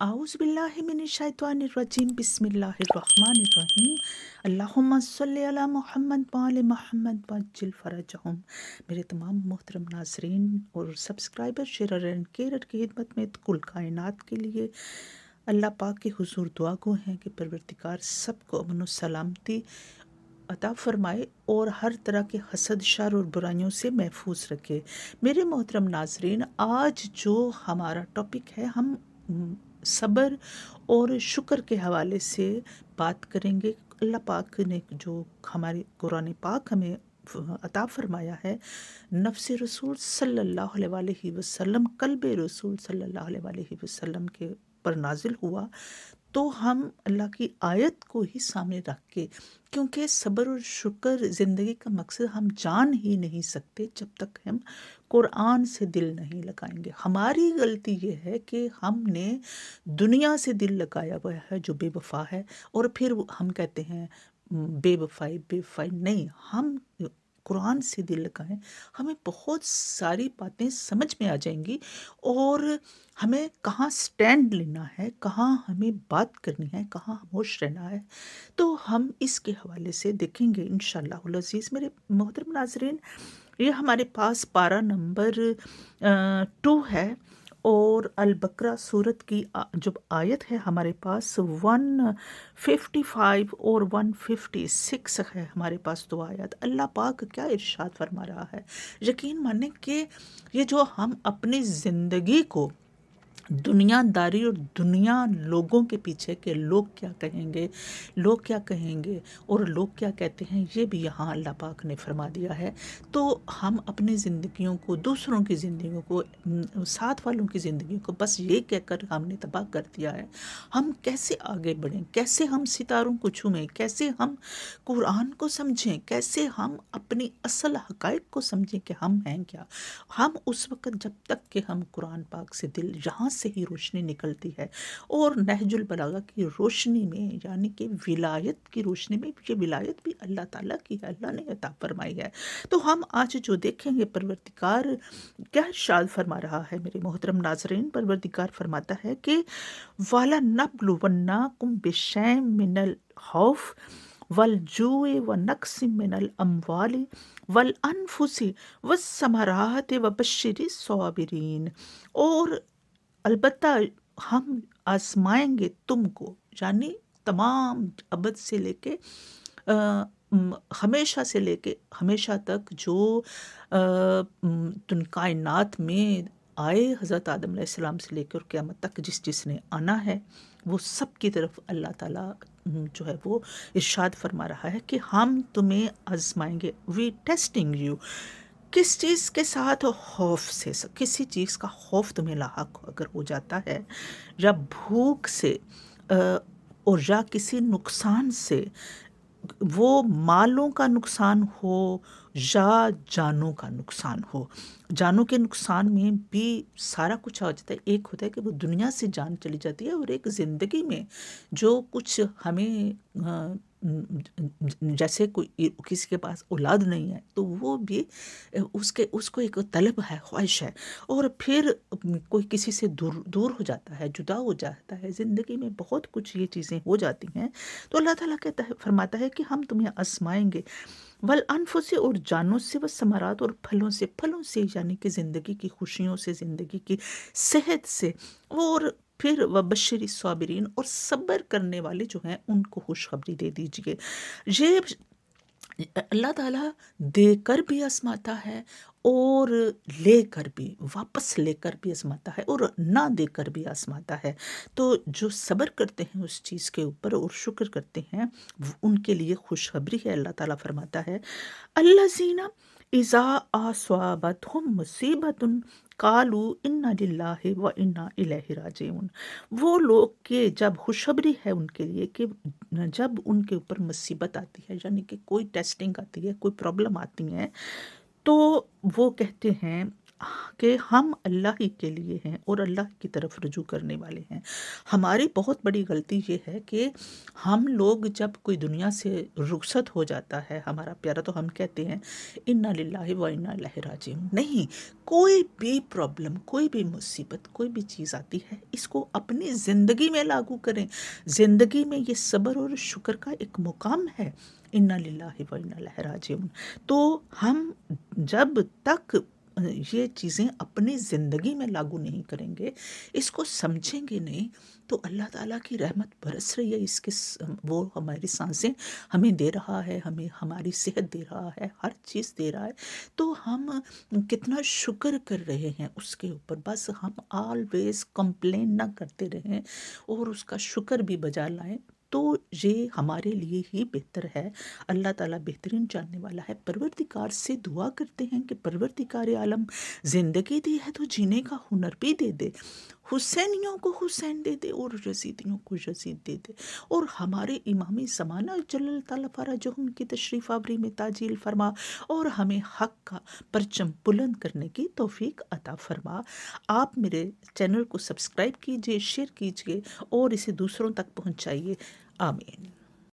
आऊज़ बिल्लाहि मिनश शैतानिर रजीम बिस्मिल्लाहिर रहमानिर रहीम अल्लाहुम्मा सल्लि अला मोहम्मद व आले मोहम्मद वज्जिल फरजहुम। मेरे तमाम मोहतरम नाज़रीन और सब्सक्राइबर शेयर एंड केयर की खिदमत में कुल कायनात के लिए अल्लाह पाक के हुजूर दुआ गो हैं कि परवरदिगार सबको अमन व सलामती अता फ़रमाए और हर तरह के हसद शर और बुराइयों से महफूज रखे। मेरे मोहतरम नाज़रीन, आज जो हमारा टॉपिक है, हम सब्र और शुक्र के हवाले से बात करेंगे। अल्लाह पाक ने जो हमारे कुरान पाक हमें अता फ़रमाया है, नफ्स रसूल सल्लल्लाहु अलैहि वसल्लम, कल्ब रसूल सल्लल्लाहु अलैहि वसल्लम के पर नाजिल हुआ, तो हम अल्लाह की आयत को ही सामने रख के, क्योंकि सब्र और शुक्र ज़िंदगी का मकसद हम जान ही नहीं सकते जब तक हम कुरान से दिल नहीं लगाएंगे। हमारी गलती ये है कि हमने दुनिया से दिल लगाया हुआ है जो बेवफा है, और फिर हम कहते हैं बेवफाई बेवफाई नहीं, हम कुरान से दिल लगाएं, हमें बहुत सारी बातें समझ में आ जाएंगी और हमें कहाँ स्टैंड लेना है, कहाँ हमें बात करनी है, कहाँ खामोश रहना है। तो हम इसके हवाले से देखेंगे इंशाअल्लाहुल अज़ीज़। मेरे मोहतरम नाज़रीन, ये हमारे पास पारा नंबर 2 है और अल बकरा सूरत की जो आयत है हमारे पास 155 और 156 है। हमारे पास दो आयत। अल्लाह पाक क्या इरशाद फरमा रहा है, यकीन माने कि ये जो हम अपनी ज़िंदगी को दुनियादारी और दुनिया लोगों के पीछे के लोग क्या कहेंगे, लोग क्या कहेंगे और लोग क्या कहते हैं, ये भी यहाँ अल्लाह पाक ने फरमा दिया है। तो हम अपनी ज़िंदगियों को, दूसरों की ज़िंदगियों को, साथ वालों की ज़िंदगियों को बस ये कहकर हमने तबाह कर दिया है। हम कैसे आगे बढ़ें, कैसे हम सितारों को छूमें, कैसे हम कुरान को समझें, कैसे हम अपनी असल हक़ाइक़ को समझें कि हम हैं क्या। हम उस वक़्त जब तक कि हम कुरान पाक से दिल, यहाँ से ही रोशनी निकलती है और नहजुल बलागा की रोशनी में, यानी कि विलायत की रोशनी में, ये विलायत भी अल्लाह ताला की है, अल्लाह ने अता फरमाई है। तो हम आज जो देखेंगे, परवरदिगार क्या इरशाद फरमा रहा है मेरे मोहतरम नाज़रीन। परवरदिगार फरमाता है कि वाला नब्लुवन्नाकुम बिशैइन मिनल खौफ वल जुए व नक्स मिनल अम्वाली वल अनफुसी व समरात व बशिरी साबिरीन। और अलबत्ता हम आजमाएंगे तुमको, यानी तमाम अबद से लेके हमेशा से लेके हमेशा तक जो कायनात में आए, हज़रत आदम अलैहिस्सलाम से लेकर और क़यामत तक जिस जिसने आना है, वो सब की तरफ अल्लाह ताला जो है वो इरशाद फरमा रहा है कि हम तुम्हें आजमाएंगे। We testing you. किस चीज़ के साथ? खौफ से। किसी चीज़ का खौफ तुम्हें लाहक अगर हो जाता है, या भूख से, और या किसी नुकसान से, वो मालों का नुकसान हो या जानों का नुकसान हो। जानों के नुकसान में भी सारा कुछ आ जाता है। एक होता है कि वो दुनिया से जान चली जाती है, और एक ज़िंदगी में जो कुछ हमें जैसे कोई किसी के पास औलाद नहीं है तो वो भी उसको एक तलब है, ख्वाहिश है, और फिर कोई किसी से दूर दूर हो जाता है, जुदा हो जाता है, ज़िंदगी में बहुत कुछ ये चीज़ें हो जाती हैं। तो अल्लाह ताला कहता है, फरमाता है कि हम तुम्हें आजमाएंगे वल अनफुस से, और जानों से, व समारात, और फलों से, फलों से यानी कि ज़िंदगी की खुशियों से, ज़िंदगी की सेहत से, और फिर व बशरी साबिरीन, और सब्र करने वाले जो हैं उनको खुशखबरी दे दीजिए। ये अल्लाह ताला देकर भी आजमाता है और लेकर भी, वापस लेकर भी आजमाता है, और ना देकर भी आजमाता है। तो जो सब्र करते हैं उस चीज़ के ऊपर और शुक्र करते हैं, उनके लिए खुशखबरी है। अल्लाह ताला फरमाता है, अल्लज़ीना इज़ा अस्वाबतहुम मुसीबतुन कालू इन्ना लिल्लाहि व इन्ना इलैहि राजिऊन। वो लोग के जब खुशखबरी है उनके लिए कि जब उनके ऊपर मुसीबत आती है, यानी कि कोई टेस्टिंग आती है, कोई प्रॉब्लम आती है, तो वो कहते हैं کہ ہم اللہ ہی کے لیے ہیں اور اللہ کی طرف رجوع کرنے والے ہیں۔ ہماری بہت بڑی غلطی یہ ہے کہ ہم لوگ جب کوئی دنیا سے رخصت ہو جاتا ہے ہمارا پیارا، تو ہم کہتے ہیں انا للہ و انا الیہ راجعون۔ نہیں، کوئی بھی پرابلم، کوئی بھی مصیبت، کوئی بھی چیز آتی ہے، اس کو اپنی زندگی میں لاگو کریں۔ زندگی میں یہ صبر اور شکر کا ایک مقام ہے، انا للہ و انا الیہ راجعون۔ تو ہم جب تک یہ چیزیں اپنی زندگی میں لاگو نہیں کریں گے، اس کو سمجھیں گے نہیں، تو اللہ تعالیٰ کی رحمت برس رہی ہے، اس کے وہ ہماری سانسیں ہمیں دے رہا ہے، ہمیں ہماری صحت دے رہا ہے، ہر چیز دے رہا ہے، تو ہم کتنا شکر کر رہے ہیں اس کے اوپر۔ بس ہم آلویز کمپلین نہ کرتے رہیں اور اس کا شکر بھی بجا لائیں، تو یہ ہمارے لیے ہی بہتر ہے۔ اللہ تعالیٰ بہترین جاننے والا ہے۔ پروردگار سے دعا کرتے ہیں کہ پروردگار عالم زندگی دی ہے تو جینے کا ہنر بھی دے دے، حسینیوں کو حسین دے دے اور یزیدیوں کو یزید دے دے، اور ہمارے امامی زمانہ جلال تعالیٰ فرجہم کی تشریف آوری میں تعجیل فرما، اور ہمیں حق کا پرچم بلند کرنے کی توفیق عطا فرما۔ آپ میرے چینل کو سبسکرائب کیجئے، شیئر کیجئے اور اسے دوسروں تک پہنچائیے۔ آمین۔